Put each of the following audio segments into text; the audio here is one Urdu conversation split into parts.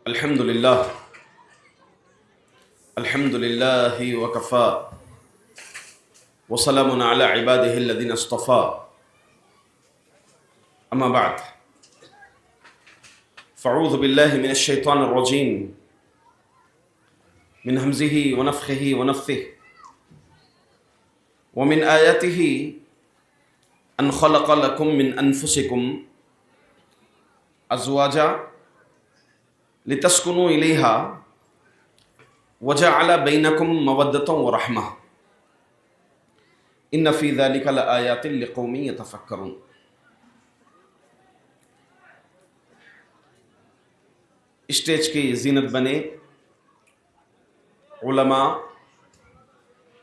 الحمد لله الحمد لله وكفى وسلام على عباده الذين اصطفى أما بعد فأعوذ بالله من الشيطان الرجيم من همزه ونفخه ونفثه ومن آياته أن خلق لكم من أنفسكم أزواجا لتسكنوا إليها وجعل بينكم مودة ورحمة إن في ذلك لآيات لقوم يتفكرون۔ اسٹیج کی زینت بنے علماء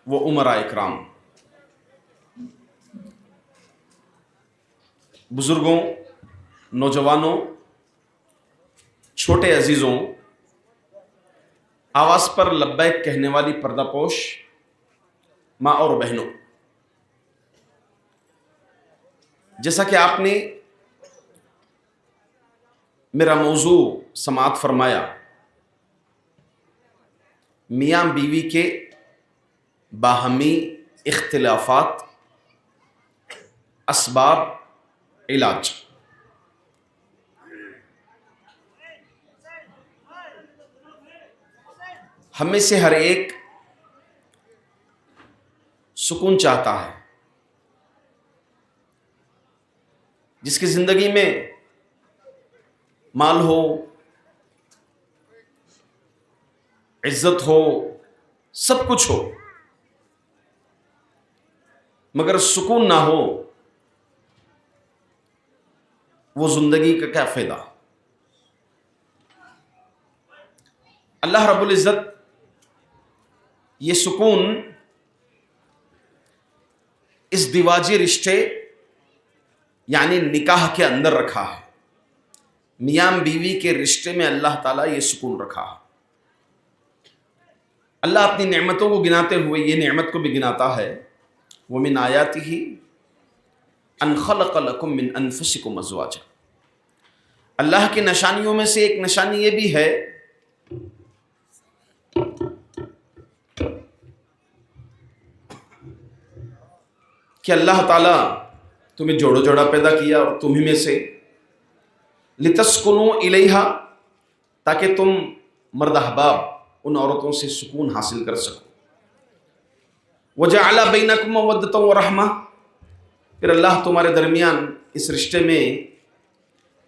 و امراء اکرام، بزرگوں، نوجوانوں، چھوٹے عزیزوں، آواز پر لبیک کہنے والی پردہ پوش ماں اور بہنوں، جیسا کہ آپ نے میرا موضوع سماعت فرمایا، میاں بیوی کے باہمی اختلافات، اسباب، علاج۔ ہم میں سے ہر ایک سکون چاہتا ہے، جس کی زندگی میں مال ہو، عزت ہو، سب کچھ ہو، مگر سکون نہ ہو، وہ زندگی کا کیا فائدہ؟ اللہ رب العزت یہ سکون اس دیواجی رشتے یعنی نکاح کے اندر رکھا ہے۔ میاں بیوی کے رشتے میں اللہ تعالیٰ یہ سکون رکھا ہے۔ اللہ اپنی نعمتوں کو گناتے ہوئے یہ نعمت کو بھی گناتا ہے، وَمِنْ آيَاتِهِ أَنْ خَلَقَ لَكُم مِّنْ أَنفُسِكُمْ أَزْوَاجًا۔ اللہ کی نشانیوں میں سے ایک نشانی یہ بھی ہے کہ اللہ تعالیٰ تمہیں جوڑا جوڑا پیدا کیا اور تمہیں میں سے لِتَسْكُنُوا إِلَيْهَا، تاکہ تم مرد احباب ان عورتوں سے سکون حاصل کر سکو۔ وَجَعَلَ بَيْنَكُمْ مَوَدَّةً وَرَحْمَةً، پھر اللہ تمہارے درمیان اس رشتے میں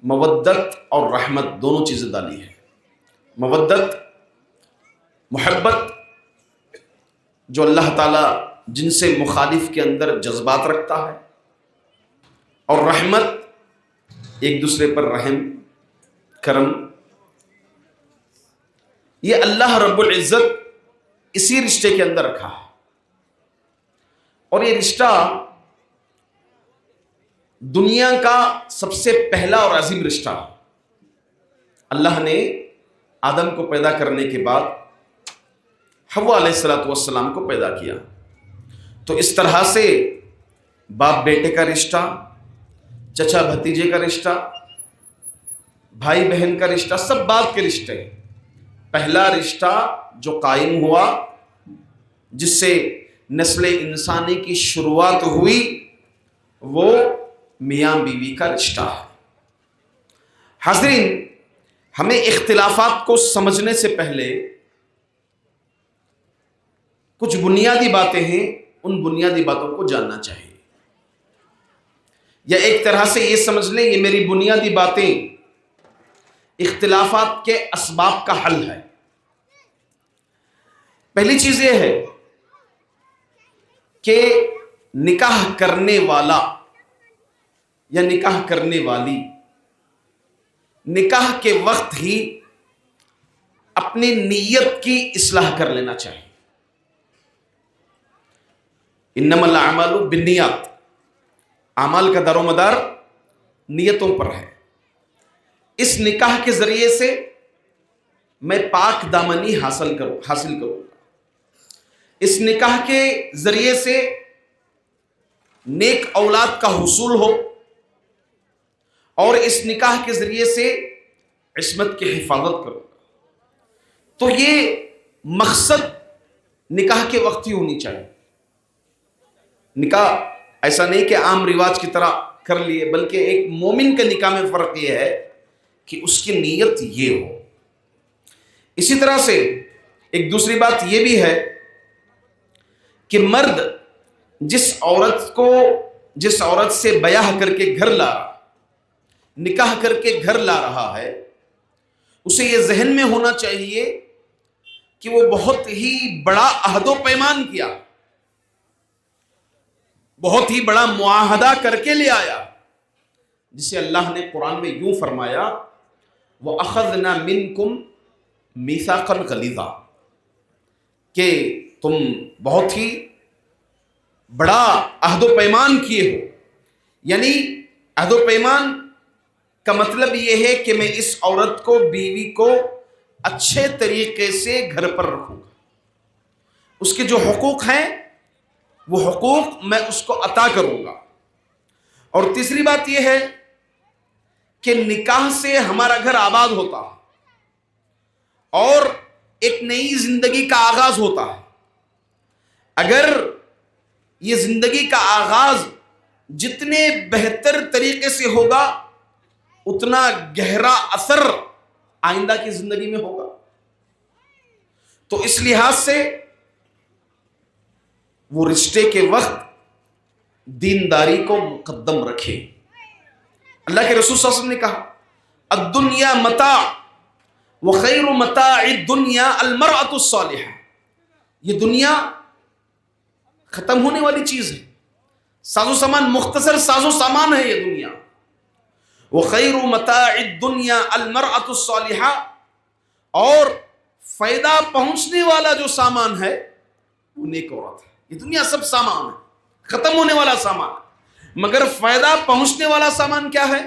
مودت اور رحمت دونوں چیزیں ڈالی ہے۔ مودت، محبت، جو اللہ تعالیٰ جن سے مخالف کے اندر جذبات رکھتا ہے، اور رحمت، ایک دوسرے پر رحم، کرم۔ یہ اللہ رب العزت اسی رشتے کے اندر رکھا ہے، اور یہ رشتہ دنیا کا سب سے پہلا اور عظیم رشتہ ہے۔ اللہ نے آدم کو پیدا کرنے کے بعد حوا علیہ السلام کو پیدا کیا، تو اس طرح سے باپ بیٹے کا رشتہ، چچا بھتیجے کا رشتہ، بھائی بہن کا رشتہ، سب باپ کے رشتے۔ پہلا رشتہ جو قائم ہوا، جس سے نسل انسانی کی شروعات ہوئی، وہ میاں بیوی کا رشتہ ہے۔ حاضرین، ہمیں اختلافات کو سمجھنے سے پہلے کچھ بنیادی باتیں ہیں، ان بنیادی باتوں کو جاننا چاہیے، یا ایک طرح سے یہ سمجھ لیں یہ میری بنیادی باتیں اختلافات کے اسباب کا حل ہے۔ پہلی چیز یہ ہے کہ نکاح کرنے والا یا نکاح کرنے والی نکاح کے وقت ہی اپنی نیت کی اصلاح کر لینا چاہیے۔ انما الاعمال بالنیات، اعمال کا دار و مدار نیتوں پر ہے۔ اس نکاح کے ذریعے سے میں پاک دامنی حاصل کروں گا، اس نکاح کے ذریعے سے نیک اولاد کا حصول ہو، اور اس نکاح کے ذریعے سے عصمت کی حفاظت کرو۔ تو یہ مقصد نکاح کے وقت ہی ہونی چاہیے. نکاح ایسا نہیں کہ عام رواج کی طرح کر لیے، بلکہ ایک مومن کے نکاح میں فرق یہ ہے کہ اس کی نیت یہ ہو. اسی طرح سے ایک دوسری بات یہ بھی ہے کہ مرد جس عورت سے بیاہ کر کے گھر لا رہا، نکاح کر کے گھر لا رہا ہے، اسے یہ ذہن میں ہونا چاہیے کہ وہ بہت ہی بڑا عہد و پیمان کیا، بہت ہی بڑا معاہدہ کر کے لے آیا، جسے اللہ نے قرآن میں یوں فرمایا وَأَخَذْنَا مِنْكُمْ مِيثَاقًا غَلِيظًا، کہ تم بہت ہی بڑا عہد و پیمان کیے ہو. یعنی عہد و پیمان کا مطلب یہ ہے کہ میں اس عورت کو، بیوی کو اچھے طریقے سے گھر پر رکھوں گا، اس کے جو حقوق ہیں وہ حقوق میں اس کو عطا کروں گا. اور تیسری بات یہ ہے کہ نکاح سے ہمارا گھر آباد ہوتا ہے اور ایک نئی زندگی کا آغاز ہوتا ہے. اگر یہ زندگی کا آغاز جتنے بہتر طریقے سے ہوگا اتنا گہرا اثر آئندہ کی زندگی میں ہوگا. تو اس لحاظ سے وہ رشتے کے وقت دینداری کو مقدم رکھے. اللہ کے رسول صلی اللہ علیہ وسلم نے کہا الدنیا متاع وخیر متاع الدنیا المرأة الصالحہ، یہ دنیا ختم ہونے والی چیز ہے، ساز و سامان، مختصر ساز و سامان ہے یہ دنیا. وخیر متاع الدنیا المرأة الصالحہ، اور فائدہ پہنچنے والا جو سامان ہے وہ نیک عورت ہے. یہ دنیا سب سامان ہے، ختم ہونے والا سامان ہے، مگر فائدہ پہنچنے والا سامان کیا ہے؟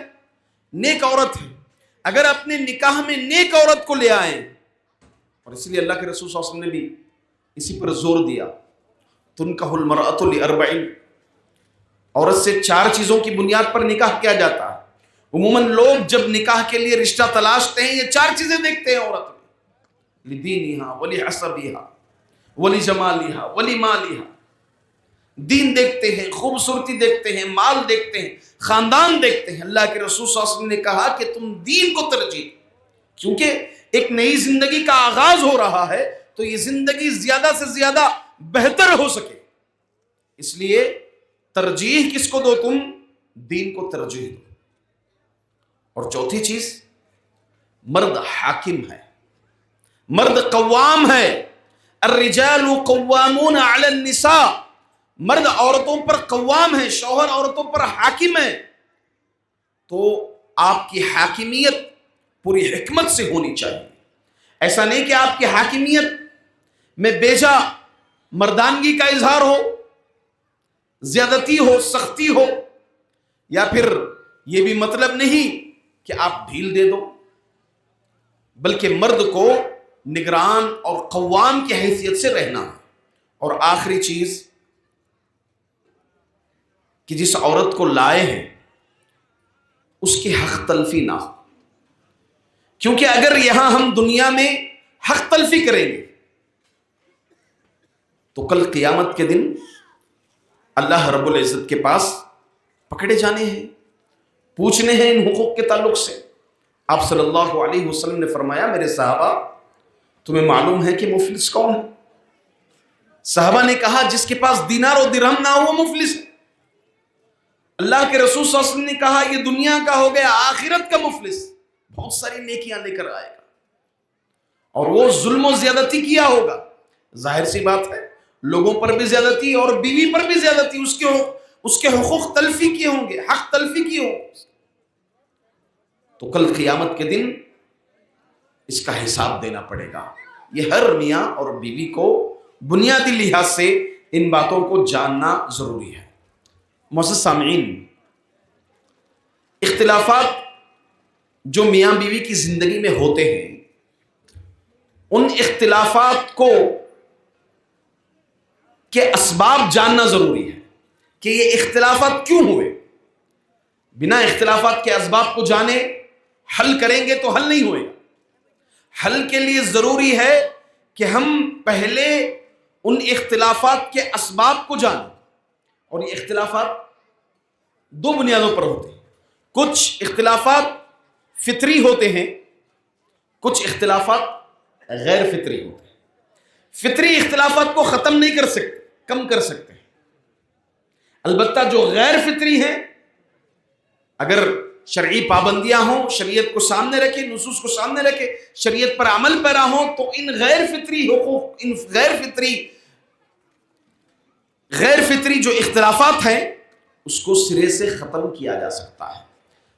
نیک عورت ہے. اگر اپنے نکاح میں نیک عورت کو لے آئیں، اور اس لیے اللہ کے رسول صلی اللہ علیہ وسلم نے بھی اسی پر زور دیا تنکح المرأۃ لاربع، عورت سے 4 چیزوں کی بنیاد پر نکاح کیا جاتا ہے. عموماً لوگ جب نکاح کے لیے رشتہ تلاشتے ہیں یہ 4 چیزیں دیکھتے ہیں عورت میں، لدینہا ولحسبہا ولجمالہا ولمالہا. دین دیکھتے ہیں، خوبصورتی دیکھتے ہیں، مال دیکھتے ہیں، خاندان دیکھتے ہیں. اللہ کے رسول صلی اللہ علیہ وسلم نے کہا کہ تم دین کو ترجیح، کیونکہ ایک نئی زندگی کا آغاز ہو رہا ہے تو یہ زندگی زیادہ سے زیادہ بہتر ہو سکے، اس لیے ترجیح کس کو دو؟ تم دین کو ترجیح دو. اور چوتھی چیز، مرد حاکم ہے، مرد قوام ہے. الرجال قوامون علی النساء، مرد عورتوں پر قوام ہے، شوہر عورتوں پر حاکم ہے. تو آپ کی حاکمیت پوری حکمت سے ہونی چاہیے. ایسا نہیں کہ آپ کی حاکمیت میں بیجا مردانگی کا اظہار ہو، زیادتی ہو، سختی ہو، یا پھر یہ بھی مطلب نہیں کہ آپ ڈھیل دے دو، بلکہ مرد کو نگران اور قوام کی حیثیت سے رہنا ہے. اور آخری چیز کہ جس عورت کو لائے ہیں اس کی حق تلفی نہ ہو، کیونکہ اگر یہاں ہم دنیا میں حق تلفی کریں گے تو کل قیامت کے دن اللہ رب العزت کے پاس پکڑے جانے ہیں، پوچھنے ہیں ان حقوق کے تعلق سے. آپ صلی اللہ علیہ وسلم نے فرمایا میرے صحابہ تمہیں معلوم ہے کہ مفلس کون ہے؟ صحابہ نے کہا جس کے پاس دینار و درہم نہ ہو وہ مفلس ہے. اللہ کے رسول صلی اللہ علیہ وسلم نے کہا یہ دنیا کا ہو گیا، آخرت کا مفلس بہت ساری نیکیاں لے کر آئے گا اور وہ ظلم و زیادتی کیا ہوگا. ظاہر سی بات ہے لوگوں پر بھی زیادتی اور بیوی پر بھی زیادتی، اس کے حقوق تلفی کیے ہوں گے، حق تلفی کیے ہوں گے. تو کل قیامت کے دن اس کا حساب دینا پڑے گا. یہ ہر میاں اور بیوی کو بنیادی لحاظ سے ان باتوں کو جاننا ضروری ہے. معزز سامعین، اختلافات جو میاں بیوی کی زندگی میں ہوتے ہیں ان اختلافات کو کے اسباب جاننا ضروری ہے کہ یہ اختلافات کیوں ہوئے. بنا اختلافات کے اسباب کو جانے حل کریں گے تو حل نہیں ہوئے گا. حل کے لیے ضروری ہے کہ ہم پہلے ان اختلافات کے اسباب کو جانیں، اور یہ اختلافات دو بنیادوں پر ہوتے ہیں۔ کچھ اختلافات فطری ہوتے ہیں، کچھ اختلافات غیر فطری ہوتے ہیں۔ فطری اختلافات کو ختم نہیں کر سکتے، کم کر سکتے ہیں، البتہ جو غیر فطری ہیں، اگر شرعی پابندیاں ہوں، شریعت کو سامنے رکھے، نصوص کو سامنے رکھے، شریعت پر عمل پیرا ہوں، تو ان غیر فطری حقوق، ان غیر فطری جو اختلافات ہیں اس کو سرے سے ختم کیا جا سکتا ہے۔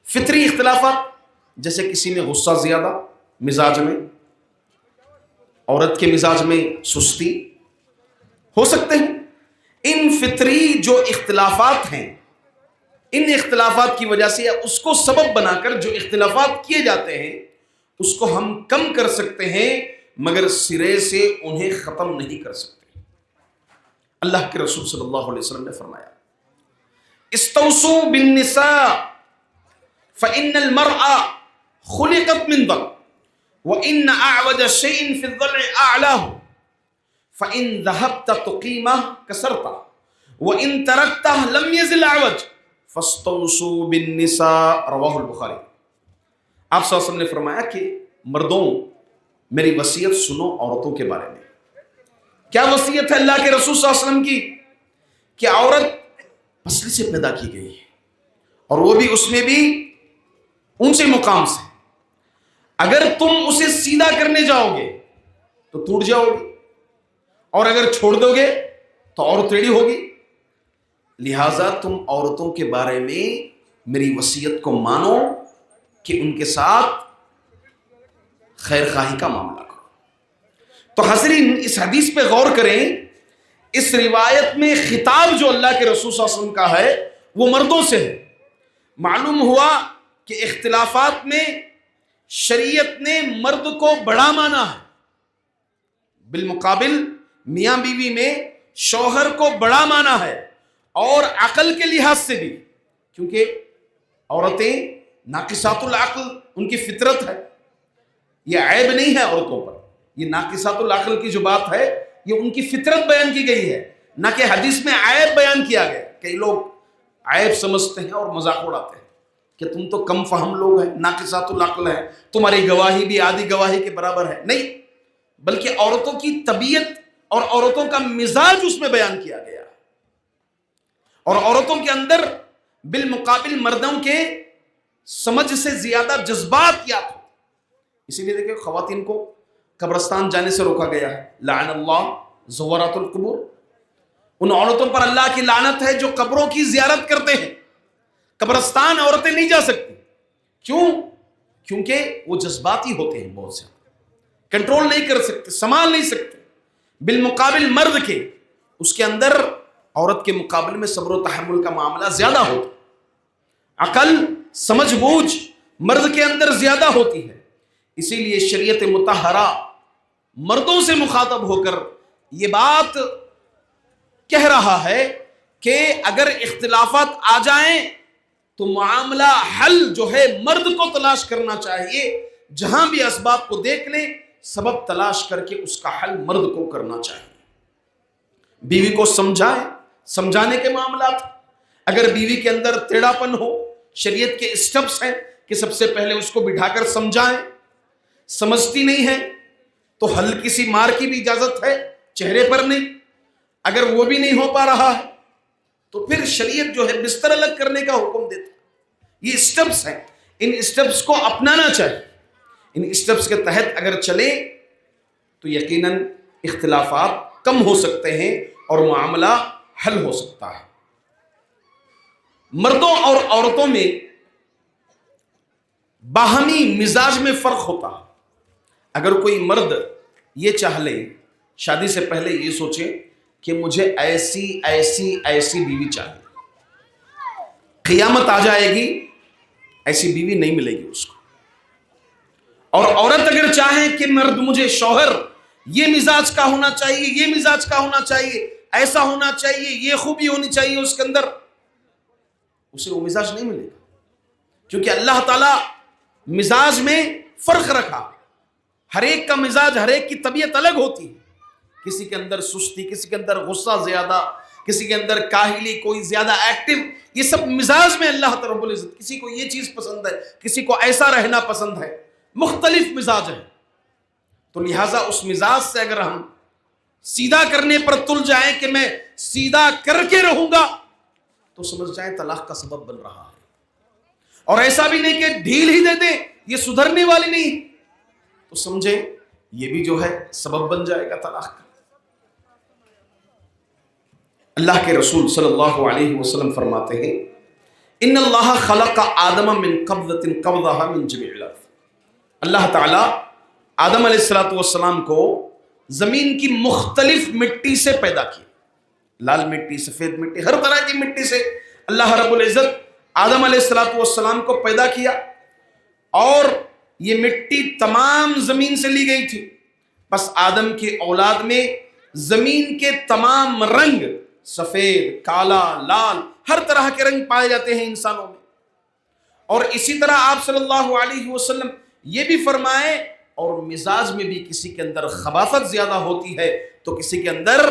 فطری اختلافات جیسے کسی میں غصہ زیادہ مزاج میں، عورت کے مزاج میں سستی ہو سکتے ہیں، ان فطری جو اختلافات ہیں، ان اختلافات کی وجہ سے یا اس کو سبب بنا کر جو اختلافات کیے جاتے ہیں اس کو ہم کم کر سکتے ہیں، مگر سرے سے انہیں ختم نہیں کر سکتے۔ اللہ کے رسول صلی اللہ علیہ وسلم نے فرمایا استوصوا بالنساء فإن المرأة خلقت من ضلع وإن أعوج شيء في الضلع أعلاه فإن ذهبت تقيمه كسرته وإن تركته لم يزل أعوج فاستوصوا بالنساء رواہ البخاری۔ آپ صلی اللہ علیہ وسلم نے فرمایا کہ مردوں میری وصیت سنو عورتوں کے بارے میں۔ کیا وصیت ہے اللہ کے رسول صلی اللہ علیہ وسلم کی؟ کہ عورت پسلی سے پیدا کی گئی ہے، اور وہ بھی اس میں بھی اونچے مقام سے۔ اگر تم اسے سیدھا کرنے جاؤ گے تو ٹوٹ جاؤ گے، اور اگر چھوڑ دو گے تو اور ٹیڑھی ہوگی۔ لہٰذا تم عورتوں کے بارے میں میری وصیت کو مانو کہ ان کے ساتھ خیر خواہی کا معاملہ کرو۔ تو حاضرین، اس حدیث پہ غور کریں، اس روایت میں خطاب جو اللہ کے رسول صلی اللہ علیہ وسلم کا ہے وہ مردوں سے ہے۔ معلوم ہوا کہ اختلافات میں شریعت نے مرد کو بڑا مانا ہے، بالمقابل میاں بیوی میں شوہر کو بڑا مانا ہے، اور عقل کے لحاظ سے بھی، کیونکہ عورتیں ناقصات العقل ان کی فطرت ہے، یہ عیب نہیں ہے عورتوں پر، یہ ناقصات العقل کی جو بات ہے یہ ان کی فطرت بیان کی گئی ہے، نہ کہ حدیث میں عیب بیان کیا گیا۔ کئی لوگ عیب سمجھتے ہیں اور مذاق اڑاتے ہیں کہ تم تو کم فہم لوگ ہیں، ناقصات العقل ہیں، تمہاری گواہی بھی آدھی گواہی کے برابر ہے۔ نہیں، بلکہ عورتوں کی طبیعت اور عورتوں کا مزاج اس میں بیان کیا گیا، اور عورتوں کے اندر بالمقابل مردوں کے سمجھ سے زیادہ جذبات یاد ہو۔ اسی لیے دیکھیں خواتین کو قبرستان جانے سے روکا گیا ہے، لعن اللہ زوارات القبور۔ ان عورتوں پر اللہ کی لعنت ہے جو قبروں کی زیارت کرتے ہیں۔ قبرستان عورتیں نہیں جا سکتی، کیوں؟ کیونکہ وہ جذباتی ہوتے ہیں، بہت زیادہ کنٹرول نہیں کر سکتے، سنبھال نہیں سکتے۔ بالمقابل مرد کے، اس کے اندر عورت کے مقابلے میں صبر و تحمل کا معاملہ زیادہ ہوتا، عقل سمجھ بوجھ مرد کے اندر زیادہ ہوتی ہے۔ اسی لیے شریعت مطہرہ مردوں سے مخاطب ہو کر یہ بات کہہ رہا ہے کہ اگر اختلافات آ جائیں تو معاملہ حل جو ہے مرد کو تلاش کرنا چاہیے، جہاں بھی اسباب کو دیکھ لیں سبب تلاش کر کے اس کا حل مرد کو کرنا چاہیے۔ بیوی کو سمجھائیں، سمجھانے کے معاملات، اگر بیوی کے اندر ٹیڑھا پن ہو، شریعت کے اسٹیپس ہیں کہ سب سے پہلے اس کو بٹھا کر سمجھائیں، سمجھتی نہیں ہے تو حل کسی مار کی بھی اجازت ہے، چہرے پر نہیں۔ اگر وہ بھی نہیں ہو پا رہا ہے تو پھر شریعت جو ہے بستر الگ کرنے کا حکم دیتا ہے۔ یہ اسٹیپس ہیں، ان اسٹیپس کو اپنانا چاہیے۔ ان اسٹیپس کے تحت اگر چلے تو یقیناً اختلافات کم ہو سکتے ہیں اور معاملہ حل ہو سکتا ہے۔ مردوں اور عورتوں میں باہمی مزاج میں فرق ہوتا ہے۔ اگر کوئی مرد یہ چاہ لے، شادی سے پہلے یہ سوچے کہ مجھے ایسی ایسی ایسی بیوی چاہیے، قیامت آ جائے گی ایسی بیوی نہیں ملے گی اس کو۔ اور عورت اگر چاہے کہ مرد مجھے شوہر یہ مزاج کا ہونا چاہیے، یہ مزاج کا ہونا چاہیے، ایسا ہونا چاہیے، یہ خوبی ہونی چاہیے اس کے اندر، اسے وہ مزاج نہیں ملے گا، کیونکہ اللہ تعالیٰ مزاج میں فرق رکھا۔ ہر ایک کا مزاج، ہر ایک کی طبیعت الگ ہوتی ہے. کسی کے اندر سستی، کسی کے اندر غصہ زیادہ، کسی کے اندر کاہلی، کوئی زیادہ ایکٹیو. یہ سب مزاج میں اللہ رب العزت، کسی کو یہ چیز پسند ہے، کسی کو ایسا رہنا پسند ہے، مختلف مزاج ہے. تو لہٰذا اس مزاج سے اگر ہم سیدھا کرنے پر تل جائیں کہ میں سیدھا کر کے رہوں گا، تو سمجھ جائیں طلاق کا سبب بن رہا ہے. اور ایسا بھی نہیں کہ ڈھیل ہی دے دیں، یہ سدھرنے والی نہیں، تو سمجھیں یہ بھی جو ہے سبب بن جائے گا طلاق کا. اللہ کے رسول صلی اللہ علیہ وسلم فرماتے ہیں ان اللہ خلق آدم من قبضۃ قبضها من جميع الارض. اللہ تعالیٰ آدم علیہ الصلوۃ والسلام کو زمین کی مختلف مٹی سے پیدا کیا. لال مٹی، سفید مٹی، ہر طرح کی مٹی سے اللہ رب العزت آدم علیہ الصلوۃ والسلام کو پیدا کیا. اور یہ مٹی تمام زمین سے لی گئی تھی. بس آدم کی اولاد میں زمین کے تمام رنگ، سفید، کالا، لال، ہر طرح کے رنگ پائے جاتے ہیں انسانوں میں. اور اسی طرح آپ صلی اللہ علیہ وسلم یہ بھی فرمائے، اور مزاج میں بھی کسی کے اندر خباثت زیادہ ہوتی ہے تو کسی کے اندر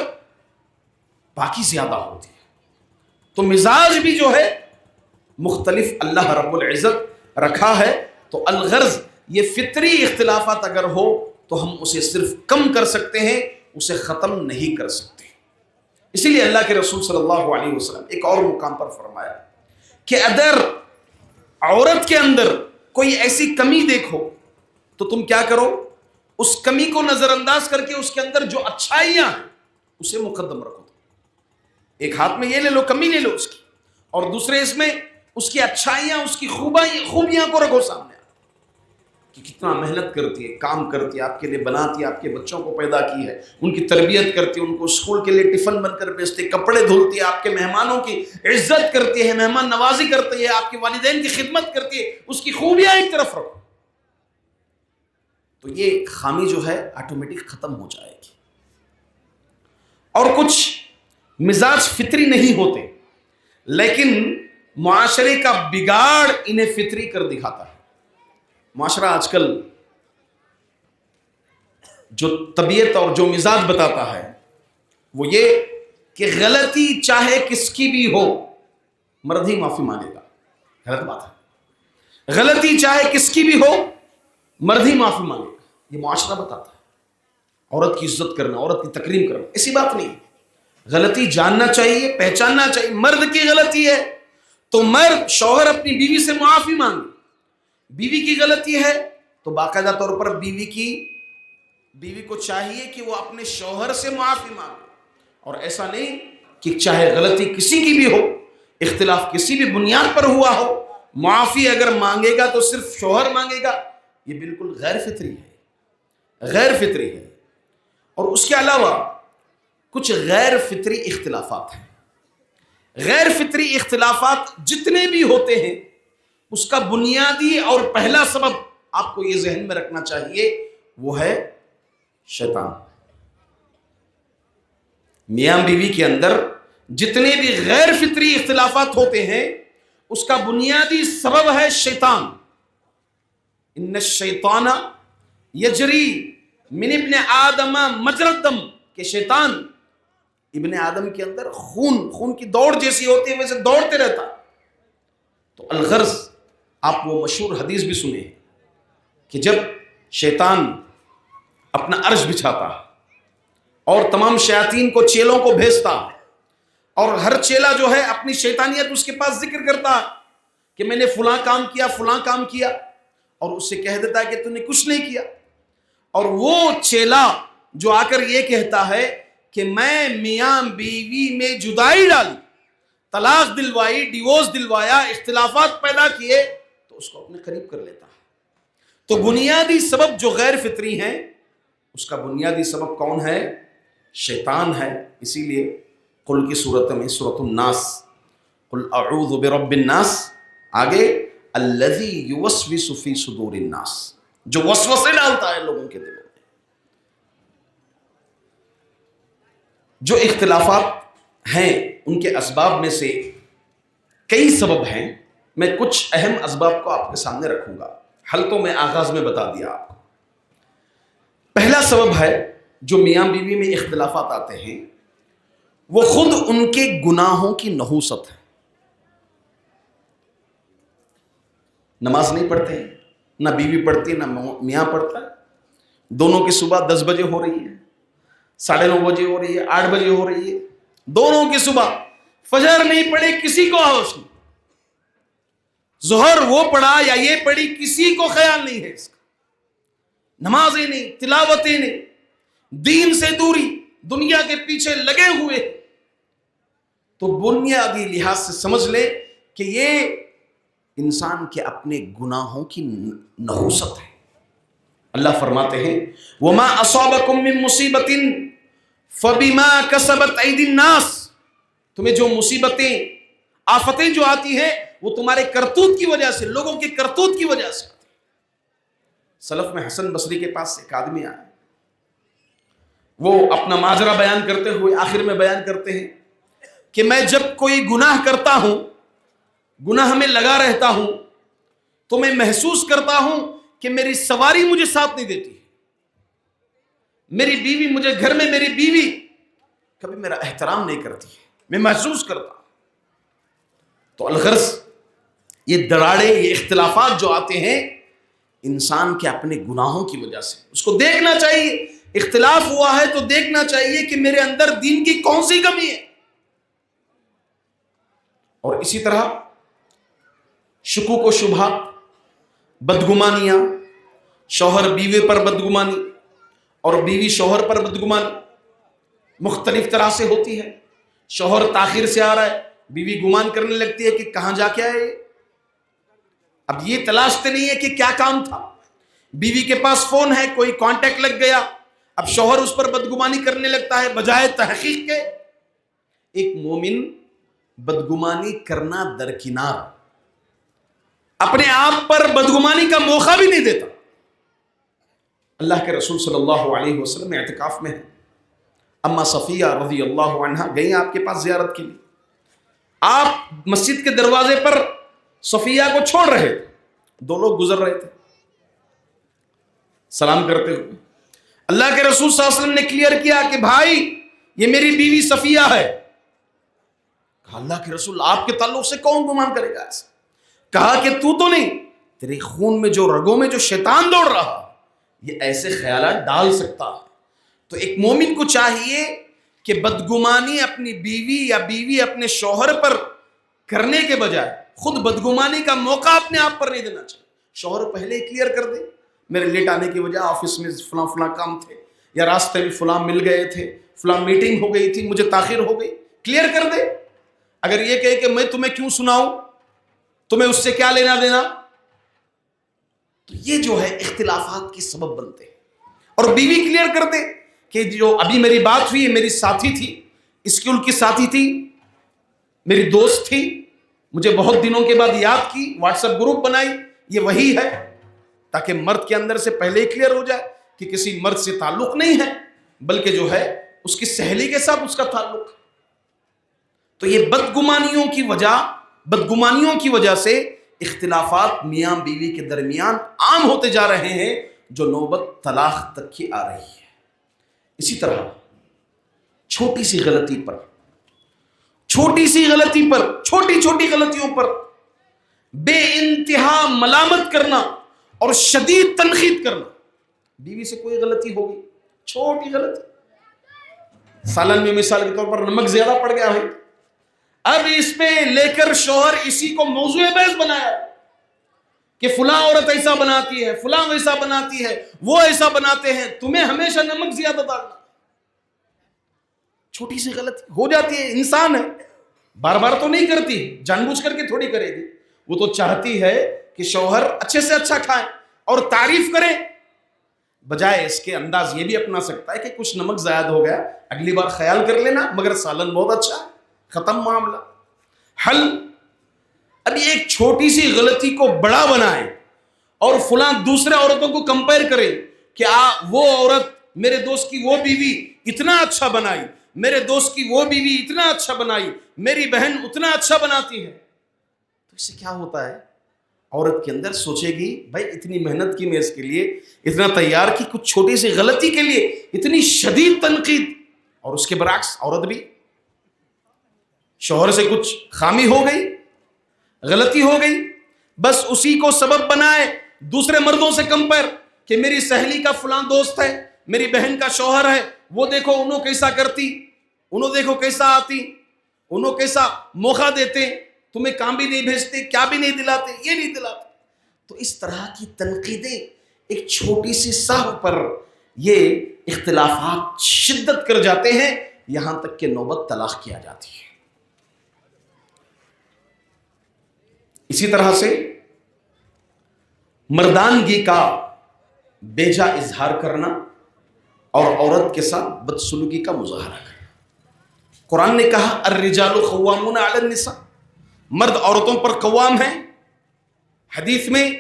پاکی زیادہ ہوتی ہے. تو مزاج بھی جو ہے مختلف اللہ رب العزت رکھا ہے. تو الغرض یہ فطری اختلافات اگر ہو تو ہم اسے صرف کم کر سکتے ہیں، اسے ختم نہیں کر سکتے. اسی لیے اللہ کے رسول صلی اللہ علیہ وسلم ایک اور مقام پر فرمایا کہ اگر عورت کے اندر کوئی ایسی کمی دیکھو تو تم کیا کرو، اس کمی کو نظر انداز کر کے اس کے اندر جو اچھائیاں ہیں اسے مقدم رکھو. ایک ہاتھ میں یہ لے لو، کمی لے لو اس کی، اور دوسرے اس میں اس کی اچھائیاں، اس کی خوبیاں کو رکھو سامنے، کہ کتنا محنت کرتی ہے، کام کرتی ہے، آپ کے لیے بناتی ہے، آپ کے بچوں کو پیدا کی ہے، ان کی تربیت کرتی ہے، ان کو اسکول کے لیے ٹفن بن کر بیچتی ہے، کپڑے دھلتی ہے، آپ کے مہمانوں کی عزت کرتی ہے، مہمان نوازی کرتی ہے، آپ کے والدین کی خدمت کرتی ہے. اس کی خوبیاں ایک طرف رکھو تو یہ خامی جو ہے آٹومیٹک ختم ہو جائے گی. اور کچھ مزاج فطری نہیں ہوتے، لیکن معاشرے کا بگاڑ انہیں فطری کر دکھاتا ہے. معاشرہ آج کل جو طبیعت اور جو مزاج بتاتا ہے وہ یہ کہ غلطی چاہے کس کی بھی ہو مرد ہی معافی مانگے گا. غلط بات ہے. غلطی چاہے کس کی بھی ہو مرد ہی معافی مانگے گا. یہ معاشرہ بتاتا ہے. عورت کی عزت کرنا، عورت کی تکریم کرنا، ایسی بات نہیں. غلطی جاننا چاہیے، پہچاننا چاہیے. مرد کی غلطی ہے تو مرد، شوہر اپنی بیوی سے معافی مانگے. بیوی کی غلطی ہے تو باقاعدہ طور پر بیوی کو چاہیے کہ وہ اپنے شوہر سے معافی مانگے. اور ایسا نہیں کہ چاہے غلطی کسی کی بھی ہو، اختلاف کسی بھی بنیاد پر ہوا ہو، معافی اگر مانگے گا تو صرف شوہر مانگے گا. یہ بالکل غیر فطری ہے، غیر فطری ہے. اور اس کے علاوہ کچھ غیر فطری اختلافات ہیں. غیر فطری اختلافات جتنے بھی ہوتے ہیں اس کا بنیادی اور پہلا سبب آپ کو یہ ذہن میں رکھنا چاہیے، وہ ہے شیطان. میاں بیوی کے اندر جتنے بھی غیر فطری اختلافات ہوتے ہیں اس کا بنیادی سبب ہے شیطان. ان الشیطان یجری من ابن آدم مجرى الدم، کہ شیطان ابن آدم کے اندر خون کی دوڑ جیسی ہوتی ہے ویسے دوڑتے رہتا. تو الغرض آپ وہ مشہور حدیث بھی سنے کہ جب شیطان اپنا عرش بچھاتا اور تمام شیاطین کو، چیلوں کو بھیجتا، اور ہر چیلا جو ہے اپنی شیطانیت اس کے پاس ذکر کرتا کہ میں نے فلاں کام کیا، فلاں کام کیا، اور اس سے کہہ دیتا ہے کہ تو نے کچھ نہیں کیا. اور وہ چیلا جو آ کر یہ کہتا ہے کہ میں میاں بیوی میں جدائی ڈالی، طلاق دلوائی، ڈیورس دلوایا، اختلافات پیدا کیے، تو اس کو اپنے قریب کر لیتا ہے. تو بنیادی سبب جو غیر فطری ہیں اس کا بنیادی سبب کون ہے؟ شیطان ہے. اسی لیے قل کی صورت میں سورۃ الناس، قل اعوذ برب الناس، آگے الذی یوسوس فی صدور الناس، جو وسوسے ڈالتا ہے لوگوں کے دلوں میں. جو اختلافات ہیں ان کے اسباب میں سے کئی سبب ہیں. میں کچھ اہم اسباب کو آپ کے سامنے رکھوں گا. حل تو میں آغاز میں بتا دیا آپ کو. سبب ہے جو میاں بیوی میں اختلافات آتے ہیں وہ خود ان کے گناہوں کی نحوست ہے. نماز نہیں پڑھتے ہیں، نہ بیوی پڑھتی ہے نہ میاں پڑھتا ہے. دونوں کی صبح 10 بجے ہو رہی ہے، 9:30 بجے ہو رہی ہے، 8 بجے ہو رہی ہے. دونوں کی صبح فجر نہیں پڑھی، کسی کو ہوش نہیں. ظہر وہ پڑھا یا یہ پڑھی، کسی کو خیال نہیں ہے اس کا. نمازیں نہیں، تلاوتیں نہیں، دین سے دوری، دنیا کے پیچھے لگے ہوئے. تو بنیادی لحاظ سے سمجھ لے کہ یہ انسان کے اپنے گناہوں کی نحوست ہے. اللہ فرماتے ہیں وَمَا أَصَابَكُم مِّن مُّصِيبَةٍ فَبِمَا كَسَبَتْ أَيْدِي النَّاسِ. تمہیں جو مصیبتیں آفتیں جو آتی ہیں وہ تمہارے کرتوت کی وجہ سے، لوگوں کے کرتوت کی وجہ سے. سلف میں حسن بصری کے پاس ایک آدمی آیا، وہ اپنا ماجرا بیان کرتے ہوئے آخر میں بیان کرتے ہیں کہ میں جب کوئی گناہ کرتا ہوں، گناہ میں لگا رہتا ہوں، تو میں محسوس کرتا ہوں کہ میری سواری مجھے ساتھ نہیں دیتی. میری بیوی مجھے گھر میں، میری بیوی کبھی میرا احترام نہیں کرتی ہے، میں محسوس کرتا ہوں. تو الغرض یہ دراڑے، یہ اختلافات جو آتے ہیں انسان کے اپنے گناہوں کی وجہ سے. اس کو دیکھنا چاہیے، اختلاف ہوا ہے تو دیکھنا چاہیے کہ میرے اندر دین کی کون سی کمی ہے. اور اسی طرح شکوک و شبہات، بدگمانیاں، شوہر بیوی پر بدگمانی اور بیوی شوہر پر بدگمانی مختلف طرح سے ہوتی ہے. شوہر تاخیر سے آ رہا ہے، بیوی گمان کرنے لگتی ہے کہ کہاں جا کے آئے. اب یہ تلاشتے نہیں ہے کہ کیا کام تھا. بیوی کے پاس فون ہے، کوئی کانٹیکٹ لگ گیا، اب شوہر اس پر بدگمانی کرنے لگتا ہے بجائے تحقیق کے. ایک مومن بدگمانی کرنا درکنار، اپنے آپ پر بدگمانی کا موقع بھی نہیں دیتا. اللہ کے رسول صلی اللہ علیہ وسلم اعتکاف میں ہیں. اما صفیہ رضی اللہ عنہا گئیں آپ کے پاس زیارت کے لیے. آپ مسجد کے دروازے پر صفیہ کو چھوڑ رہے تھے، دو لوگ گزر رہے تھے سلام کرتے ہوئے. اللہ کے رسول صلی اللہ علیہ وسلم نے کلیئر کیا کہ بھائی یہ میری بیوی صفیہ ہے. کہا اللہ کے رسول آپ کے تعلق سے کون گمان کرے گا ایسا؟ کہا کہ تو نہیں، تیرے خون میں جو رگوں میں جو شیطان دوڑ رہا یہ ایسے خیالات ڈال سکتا ہے. تو ایک مومن کو چاہیے کہ بدگمانی اپنی بیوی یا بیوی اپنے شوہر پر کرنے کے بجائے خود بدگمانی کا موقع اپنے آپ پر نہیں دینا چاہیے. شوہر پہلے کلیئر کر دے میرے لیٹ آنے کی وجہ آفس میں فلاں فلاں کام تھے، یا راستے میں فلاں مل گئے تھے، فلاں میٹنگ ہو گئی تھی، مجھے تاخیر ہو گئی. کلیئر کر دے. اگر یہ کہے کہ میں تمہیں کیوں سناؤں، تمہیں اس سے کیا لینا دینا، تو یہ جو ہے اختلافات کی سبب بنتے ہیں. اور بیوی کلیئر کر دے کہ جو ابھی میری بات ہوئی میری ساتھی تھی، اسکول کی ساتھی تھی، میری دوست تھی، مجھے بہت دنوں کے بعد یاد کی، واٹس ایپ گروپ بنائی، یہ وہی ہے. تاکہ مرد کے اندر سے پہلے ہی کلیئر ہو جائے کہ کسی مرد سے تعلق نہیں ہے بلکہ جو ہے اس کی سہیلی کے ساتھ اس کا تعلق. تو یہ بدگمانیوں کی وجہ سے اختلافات میاں بیوی کے درمیان عام ہوتے جا رہے ہیں، جو نوبت طلاق تک کی آ رہی ہے. اسی طرح چھوٹی سی غلطی پر، چھوٹی چھوٹی غلطیوں پر بے انتہا ملامت کرنا اور شدید تنقید کرنا. بیوی سے کوئی غلطی ہوگی، چھوٹی غلطی، سالن میں مثال کے طور پر نمک زیادہ پڑ گیا ہے، اب اس پہ لے کر شوہر اسی کو موضوع بحث بنایا کہ فلاں عورت ایسا بناتی ہے، فلاں ویسا بناتی ہے، وہ ایسا بناتے ہیں، تمہیں ہمیشہ نمک زیادہ ڈالنا. چھوٹی سی غلطی ہو جاتی ہے، انسان ہے، بار بار تو نہیں کرتی، جان بوجھ کر کے تھوڑی کرے گی. وہ تو چاہتی ہے کہ شوہر اچھے سے اچھا کھائے اور تعریف کرے. بجائے اس کے انداز یہ بھی اپنا سکتا ہے کہ کچھ نمک زائد ہو گیا، اگلی بار خیال کر لینا، مگر سالن بہت اچھا ہے، ختم معاملہ حل. ابھی ایک چھوٹی سی غلطی کو بڑا بنائے اور فلاں دوسرے عورتوں کو کمپیئر کرے کہ وہ عورت، میرے دوست کی وہ بیوی اتنا اچھا بنائی، میرے دوست کی وہ بیوی اتنا اچھا بنائی، میری بہن اتنا اچھا بناتی ہے. تو اس سے کیا ہوتا ہے؟ عورت کے اندر سوچے گی بھائی اتنی محنت کی میں اس کے لیے، اتنا تیار کی، کچھ چھوٹی سی غلطی کے لیے اتنی شدید تنقید. اور اس کے برعکس عورت بھی شوہر سے کچھ خامی ہو گئی، غلطی ہو گئی، بس اسی کو سبب بنائے دوسرے مردوں سے کمپیئر کہ میری سہیلی کا فلاں دوست ہے، میری بہن کا شوہر ہے، وہ دیکھو انہوں کیسا کرتی، انہوں دیکھو کیسا آتی، انہوں کیسا موقع دیتے، تمہیں کام بھی نہیں بھیجتے، کیا بھی نہیں دلاتے، یہ نہیں دلاتے. تو اس طرح کی تنقیدیں ایک چھوٹی سی سہو پر یہ اختلافات شدت کر جاتے ہیں، یہاں تک کہ نوبت طلاق کی آ جاتی ہے. اسی طرح سے مردانگی کا بیجا اظہار کرنا اور عورت کے ساتھ بدسلوکی کا مظاہرہ کرنا. قرآن نے کہا الرجال قوامون علی النساء، مرد عورتوں پر قوام ہیں. حدیث میں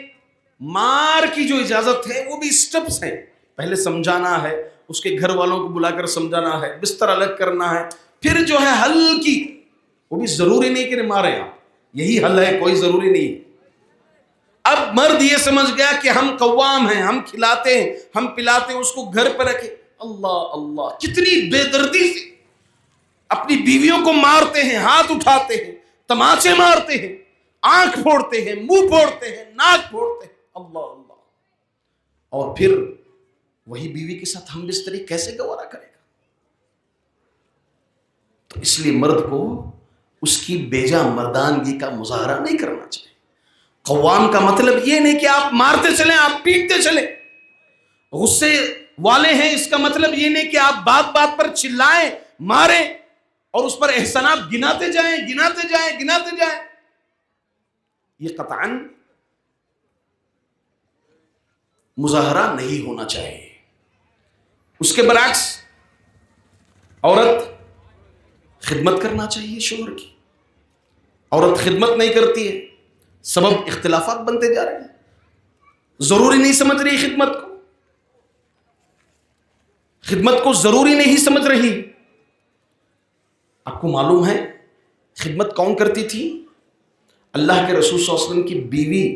مار کی جو اجازت ہے وہ بھی سٹیپس ہیں، پہلے سمجھانا ہے، اس کے گھر والوں کو بلا کر سمجھانا ہے، بستر الگ کرنا ہے، پھر جو ہے ہلکی، وہ بھی ضروری نہیں کہ مارے آپ، یہی حل ہے، کوئی ضروری نہیں. اب مرد یہ سمجھ گیا کہ ہم قوام ہیں، ہم کھلاتے ہیں، ہم پلاتے ہیں، اس کو گھر پہ رکھے. اللہ اللہ، کتنی بے دردی سے اپنی بیویوں کو مارتے ہیں، ہاتھ اٹھاتے ہیں، تماچے مارتے ہیں، آنکھ پھوڑتے ہیں، منہ پھوڑتے ہیں، ناک پھوڑتے ہیں. اللہ اللہ. اور پھر وہی بیوی کے ساتھ ہم بستری کیسے گوارا کرے گا؟ تو اس لیے مرد کو اس کی بیجا مردانگی کا مظاہرہ نہیں کرنا چاہیے. قوام کا مطلب یہ نہیں کہ آپ مارتے چلیں، آپ پیٹتے چلیں. غصے والے ہیں اس کا مطلب یہ نہیں کہ آپ بات بات پر چلائیں، ماریں اور اس پر احسانات گناتے جائیں گناتے جائیں گناتے جائیں. یہ قطعاً مظاہرہ نہیں ہونا چاہیے. اس کے برعکس عورت خدمت کرنا چاہیے شوہر کی. عورت خدمت نہیں کرتی ہے، سبب اختلافات بنتے جا رہے ہیں. ضروری نہیں سمجھ رہی خدمت کو ضروری نہیں سمجھ رہی. آپ کو معلوم ہے خدمت کون کرتی تھی؟ اللہ کے رسول صلی اللہ علیہ وسلم کی بیوی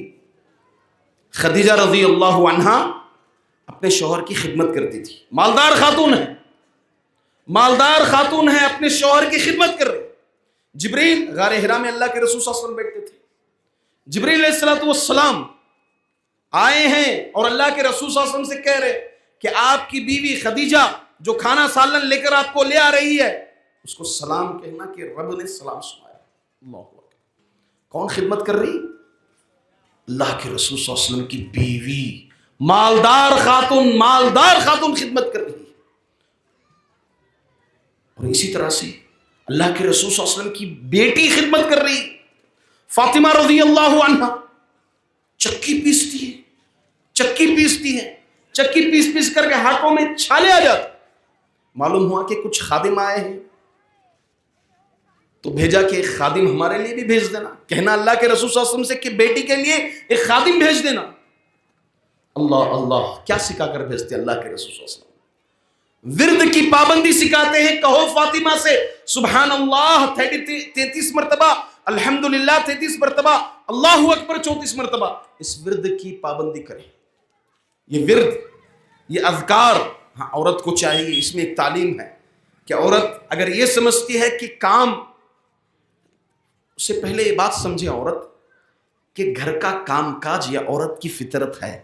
خدیجہ رضی اللہ عنہا اپنے شوہر کی خدمت کرتی تھی. مالدار خاتون ہے، اپنے شوہر کی خدمت کر رہی. جبریل غار حرا میں اللہ کے رسول صلی اللہ علیہ وسلم بیٹھتے تھے. جبریل علیہ السلام آئے ہیں اور اللہ کے رسول صلی اللہ علیہ وسلم سے کہہ رہے کہ آپ کی بیوی خدیجہ جو کھانا سالن لے کر آپ کو لے آ رہی ہے، اس کو سلام کہنا کہ رب نے سلام سنایا. اللہ اکبر. کون خدمت کر رہی؟ اللہ کے رسول صلی اللہ علیہ وسلم کی بیوی، مالدار خاتون خدمت کر رہی. اور اسی طرح سے اللہ کے رسول صلی اللہ علیہ وسلم کی بیٹی خدمت کر رہی، فاطمہ رضی اللہ عنہا چکی پیستی ہے، چکی پیس کر کے ہاتھوں میں چھالے آ جاتے. معلوم ہوا کہ کچھ خادم آئے ہیں تو بھیجا کہ ایک خادم ہمارے لیے بھی بھیج دینا. کہنا اللہ کے رسول صلی اللہ علیہ وسلم سے کہ بیٹی کے لیے ایک خادم بھیج دینا. اللہ اللہ، کیا سکھا کر بھیجتے اللہ کے رسول صلی اللہ علیہ وسلم؟ ورد کی پابندی سکھاتے ہیں. کہو فاطمہ سے سبحان اللہ 33 مرتبہ، الحمدللہ 33 مرتبہ، اللہ اکبر 34 مرتبہ. اس ورد کی پابندی کریں. یہ ورد، یہ اذکار، ہاں عورت کو چاہیے. اس میں ایک تعلیم ہے کہ عورت اگر یہ سمجھتی ہے کہ کام، اس سے پہلے یہ بات سمجھے عورت کہ گھر کا کام کاج یہ عورت کی فطرت ہے.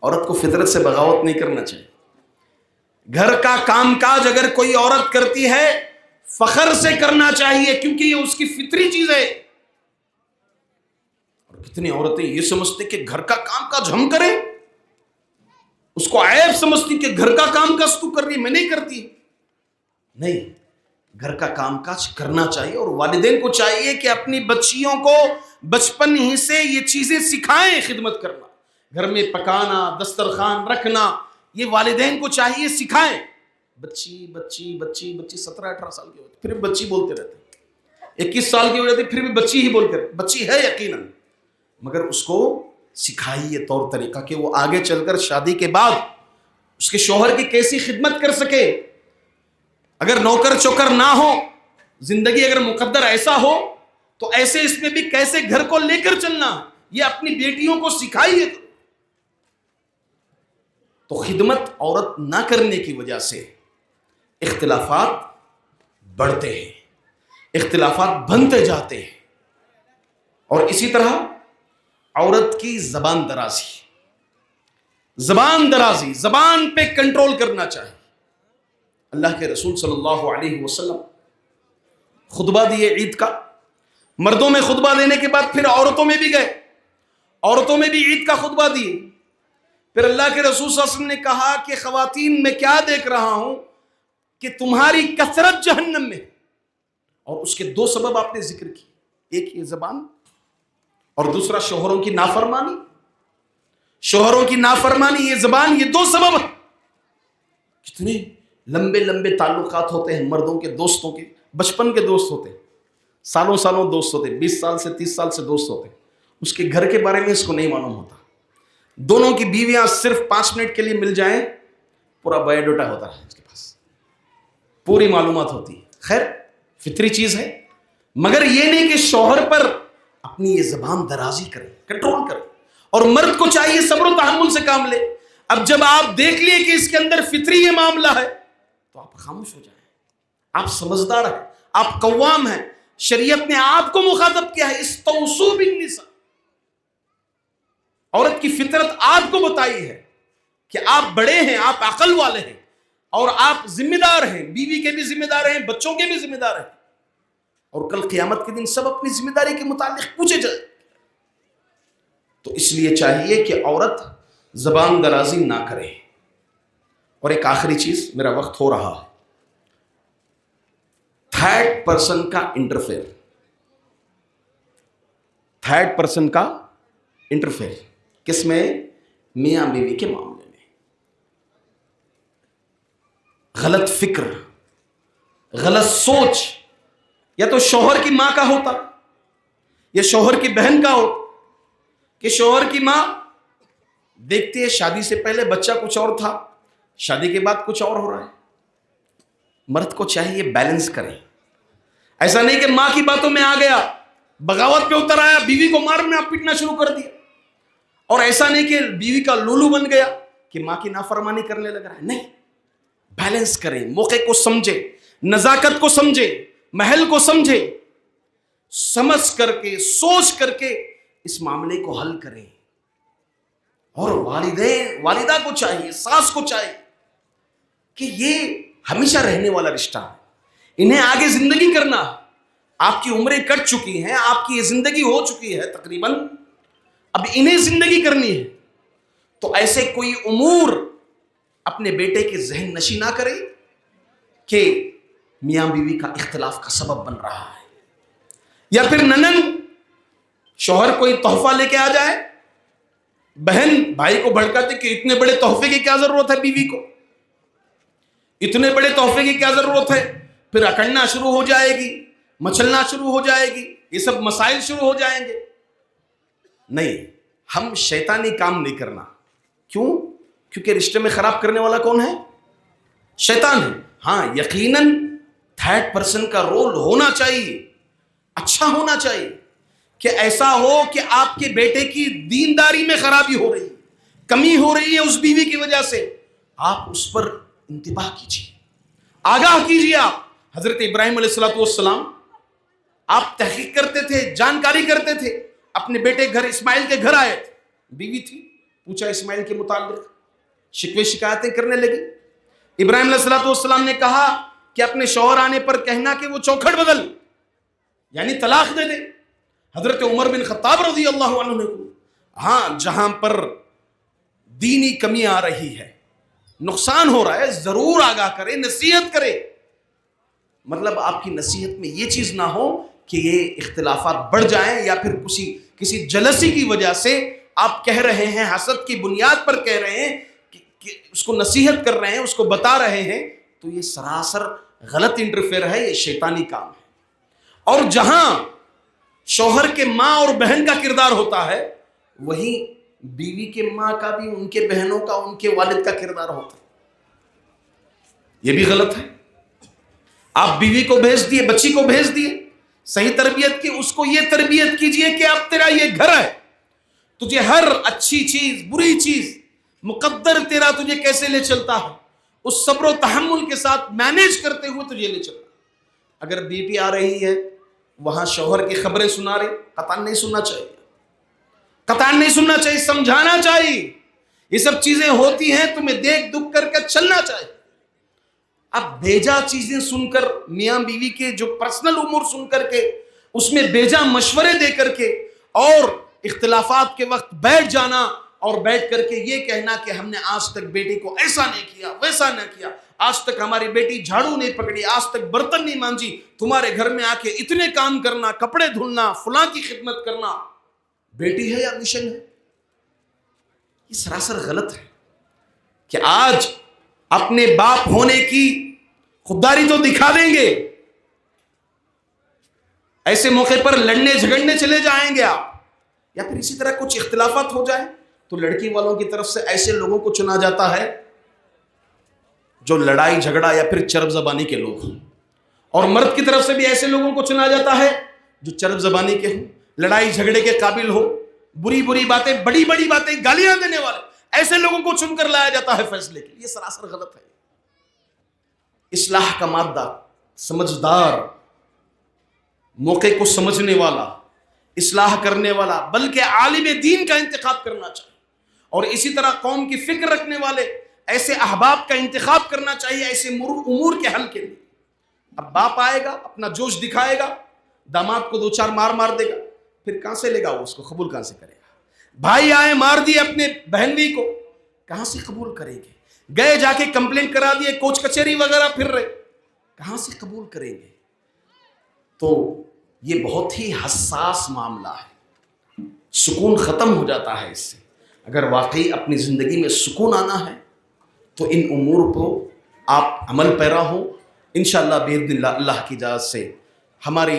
عورت کو فطرت سے بغاوت نہیں کرنا چاہیے. گھر کا کام کاج اگر کوئی عورت کرتی ہے فخر سے کرنا چاہیے، کیونکہ یہ اس کی فطری چیز ہے. اور کتنی عورتیں یہ سمجھتے کہ گھر کا کام کاج ہم کریں، اس کو عیب سمجھتی کہ گھر کا کام کاج تو کر رہی، میں نہیں کرتی. نہیں، گھر کا کام کاج کرنا چاہیے. اور والدین کو چاہیے کہ اپنی بچیوں کو بچپن ہی سے یہ چیزیں سکھائیں. خدمت کرنا، گھر میں پکانا، دسترخوان رکھنا، یہ والدین کو چاہیے سکھائیں. بچی 17-18 سال کی ہوتی پھر بھی بچی بولتے رہتے، 21 سال کی ہو جاتی پھر بھی بچی ہی بولتے رہتے. بچی ہے یقیناً، مگر اس کو سکھائیے طور طریقہ کہ وہ آگے چل کر شادی کے بعد اس کے شوہر کی کیسی خدمت کر سکے. اگر نوکر چوکر نہ ہو، زندگی اگر مقدر ایسا ہو تو ایسے اس میں بھی کیسے گھر کو لے کر چلنا ہے. یہ اپنی بیٹیوں کو سکھائیے. تو خدمت عورت نہ کرنے کی وجہ سے اختلافات بڑھتے ہیں, اختلافات بنتے جاتے ہیں. اور اسی طرح عورت کی زبان درازی, زبان پہ کنٹرول کرنا چاہیے. اللہ کے رسول صلی اللہ علیہ وسلم خطبہ دیے عید کا, مردوں میں خطبہ دینے کے بعد پھر عورتوں میں بھی گئے, عورتوں میں بھی عید کا خطبہ دیے. پھر اللہ کے رسول صلی اللہ علیہ وسلم نے کہا کہ خواتین میں کیا دیکھ رہا ہوں کہ تمہاری کثرت جہنم میں. اور اس کے دو سبب آپ نے ذکر کی, ایک یہ زبان اور دوسرا شوہروں کی نافرمانی. شوہروں کی نافرمانی, یہ زبان, یہ دو سبب. کتنے لمبے لمبے تعلقات ہوتے ہیں مردوں کے, دوستوں کے, بچپن کے دوست ہوتے ہیں, سالوں سالوں دوست ہوتے ہیں, 20 سال سے 30 سال سے دوست ہوتے ہیں. اس کے گھر کے بارے میں اس کو نہیں معلوم ہوتا. دونوں کی بیویاں صرف 5 منٹ کے لیے مل جائیں, پورا بایو ڈاٹا ہوتا ہے اس کے پاس, پوری معلومات ہوتی ہے. خیر فطری چیز ہے, مگر یہ نہیں کہ شوہر پر اپنی یہ زبان درازی کرے, کنٹرول کرے. اور مرد کو چاہیے صبر و تحمل سے کام لے. اب جب آپ دیکھ لیے کہ اس کے اندر فطری یہ معاملہ ہے تو آپ خاموش ہو جائیں. آپ سمجھدار ہیں, آپ قوام ہیں. شریعت نے آپ کو مخاطب کیا ہے, استوصوا بالنساء. عورت کی فطرت آپ کو بتائی ہے کہ آپ بڑے ہیں, آپ عقل والے ہیں, اور آپ ذمہ دار ہیں, بیوی کے بھی ذمہ دار ہیں, بچوں کے بھی ذمہ دار ہیں. اور کل قیامت کے دن سب اپنی ذمہ داری کے متعلق پوچھے جائیں. تو اس لیے چاہیے کہ عورت زبان درازی نہ کرے. اور ایک آخری چیز, میرا وقت ہو رہا ہے, تھرڈ پرسن کا انٹرفیئر. تھرڈ پرسن کا انٹرفیئر کس میں؟ میاں بیوی کے معاملے میں. غلط فکر, غلط سوچ, یا تو شوہر کی ماں کا ہوتا یا شوہر کی بہن کا ہو, کہ شوہر کی ماں دیکھتی ہے شادی سے پہلے بچہ کچھ اور تھا, شادی کے بعد کچھ اور ہو رہا ہے. مرد کو چاہیے بیلنس کریں. ایسا نہیں کہ ماں کی باتوں میں آ گیا, بغاوت پہ اتر آیا, بیوی کو مارنا پیٹنا شروع کر دیا. اور ایسا نہیں کہ بیوی کا لولو بن گیا کہ ماں کی نافرمانی کرنے لگ رہا ہے. نہیں, بیلنس کریں, موقع کو سمجھے, نزاکت کو سمجھے, محل کو سمجھے, سمجھ کر کے سوچ کر کے اس معاملے کو حل کریں. اور والدہ کو چاہیے, ساس کو چاہیے کہ یہ ہمیشہ رہنے والا رشتہ ہے, انہیں آگے زندگی کرنا. آپ کی عمریں کٹ چکی ہیں, آپ کی یہ زندگی ہو چکی ہے تقریباً, اب انہیں زندگی کرنی ہے. تو ایسے کوئی امور اپنے بیٹے کے ذہن نشی نہ کرے کہ میاں بیوی کا اختلاف کا سبب بن رہا ہے. یا پھر ننن شوہر کوئی تحفہ لے کے آ جائے, بہن بھائی کو بھڑکاتے کہ اتنے بڑے تحفے کی کیا ضرورت ہے, بیوی کو اتنے بڑے تحفے کی کیا ضرورت ہے. پھر اکڑنا شروع ہو جائے گی, مچلنا شروع ہو جائے گی, یہ سب مسائل شروع ہو جائیں گے. نہیں, ہم شیطانی کام نہیں کرنا. کیوں؟ کیونکہ رشتے میں خراب کرنے والا کون ہے؟ شیطان ہے. ہاں یقیناً تھرڈ پرسن کا رول ہونا چاہیے, اچھا ہونا چاہیے, کہ ایسا ہو کہ آپ کے بیٹے کی دینداری میں خرابی ہو رہی ہے, کمی ہو رہی ہے اس بیوی کی وجہ سے, آپ اس پر انتباہ کیجیے, آگاہ کیجیے. آپ حضرت ابراہیم علیہ السلام آپ تحقیق کرتے تھے, جانکاری کرتے تھے. اپنے بیٹے گھر اسماعیل کے گھر آئے تھے, بیوی تھی, پوچھا اسماعیل کے متعلق, شکوے شکایتیں کرنے لگی. ابراہیم علیہ السلام نے کہا کہ اپنے شوہر آنے پر کہنا کہ وہ چوکھٹ بدل, یعنی طلاق دے دے. حضرت عمر بن خطاب رضی اللہ عنہ نے کہا ہاں جہاں پر دینی کمی آ رہی ہے, نقصان ہو رہا ہے, ضرور آگاہ کرے, نصیحت کرے. مطلب آپ کی نصیحت میں یہ چیز نہ ہو کہ یہ اختلافات بڑھ جائیں, یا پھر کسی جلسی کی وجہ سے آپ کہہ رہے ہیں, حسد کی بنیاد پر کہہ رہے ہیں, کہ اس کو نصیحت کر رہے ہیں, اس کو بتا رہے ہیں, تو یہ سراسر غلط انٹرفیئر ہے, یہ شیطانی کام ہے. اور جہاں شوہر کے ماں اور بہن کا کردار ہوتا ہے, وہیں بیوی کے ماں کا بھی, ان کے بہنوں کا, ان کے والد کا کردار ہوتا ہے. یہ بھی غلط ہے. آپ بیوی کو بھیج دیے, بچی کو بھیج دیے, صحیح تربیت کی, اس کو یہ تربیت کیجئے کہ اب تیرا یہ گھر ہے, تجھے ہر اچھی چیز بری چیز مقدر تیرا تجھے کیسے لے چلتا ہے، اس صبر و تحمل کے ساتھ مینیج کرتے ہوئے تجھے لے چلتا ہے۔ اگر بیٹی آ رہی ہے وہاں شوہر کی خبریں سنا رہے، قطعاً نہیں سننا چاہیے، قطعاً نہیں سننا چاہیے، سمجھانا چاہیے۔ یہ سب چیزیں ہوتی ہیں، تمہیں دیکھ دکھ کر کے چلنا چاہیے۔ اب بیجا چیزیں سن کر، میاں بیوی کے جو پرسنل امور سن کر کے، اس میں بیجا مشورے دے کر کے، اور اختلافات کے وقت بیٹھ جانا اور بیٹھ کر کے یہ کہنا کہ ہم نے آج تک بیٹی کو ایسا نہیں کیا ویسا نہ کیا، آج تک ہماری بیٹی جھاڑو نہیں پکڑی، آج تک برتن نہیں مانجی، تمہارے گھر میں آ کے اتنے کام کرنا، کپڑے دھلنا، فلاں کی خدمت کرنا، بیٹی ہے یا مشن ہے؟ یہ سراسر غلط ہے کہ آج اپنے باپ ہونے کی خودداری تو دکھا دیں گے، ایسے موقع پر لڑنے جھگڑنے چلے جائیں گے آپ، یا پھر اسی طرح کچھ اختلافات ہو جائیں تو لڑکی والوں کی طرف سے ایسے لوگوں کو چنا جاتا ہے جو لڑائی جھگڑا یا پھر چرب زبانی کے لوگ ہوں، اور مرد کی طرف سے بھی ایسے لوگوں کو چنا جاتا ہے جو چرب زبانی کے ہوں، لڑائی جھگڑے کے قابل ہو، بری بری باتیں، بڑی بڑی باتیں، گالیاں دینے والے، ایسے لوگوں کو چن کر لایا جاتا ہے فیصلے کے لیے۔ یہ سراسر غلط ہے۔ اصلاح کا مادہ، سمجھدار، موقع کو سمجھنے والا، اصلاح کرنے والا، بلکہ عالم دین کا انتخاب کرنا چاہیے، اور اسی طرح قوم کی فکر رکھنے والے ایسے احباب کا انتخاب کرنا چاہیے ایسے امور کے حل کے لیے۔ اب باپ آئے گا، اپنا جوش دکھائے گا، داماد کو دو چار مار دے گا، پھر کہاں سے لے گا وہ اس کو قبول کہاں سے کرے گا؟ بھائی آئے مار دیے اپنے بہنوی کو، کہاں سے قبول کریں گے؟ گئے جا کے کمپلینٹ کرا دیے، کوچ کچہری وغیرہ پھر رہے، کہاں سے قبول کریں گے؟ تو یہ بہت ہی حساس معاملہ ہے، سکون ختم ہو جاتا ہے اس سے۔ اگر واقعی اپنی زندگی میں سکون آنا ہے تو ان امور کو آپ عمل پیرا ہو، انشاءاللہ باذن اللہ، اللہ کی اجازت سے ہماری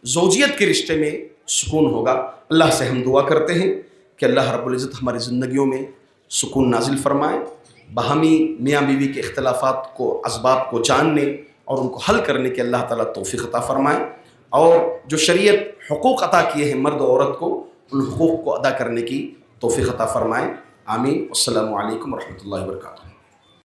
زوجیت کے رشتے میں سکون ہوگا۔ اللہ سے ہم دعا کرتے ہیں کہ اللہ رب العزت ہماری زندگیوں میں سکون نازل فرمائے، باہمی میاں بیوی کے اختلافات کو، اسباب کو جاننے اور ان کو حل کرنے کے اللہ تعالیٰ توفیق عطا فرمائے، اور جو شریعت حقوق عطا کیے ہیں مرد و عورت کو، ان حقوق کو ادا کرنے کی توفیق عطا فرمائے۔ آمین۔ السلام علیکم ورحمۃ اللہ وبرکاتہ۔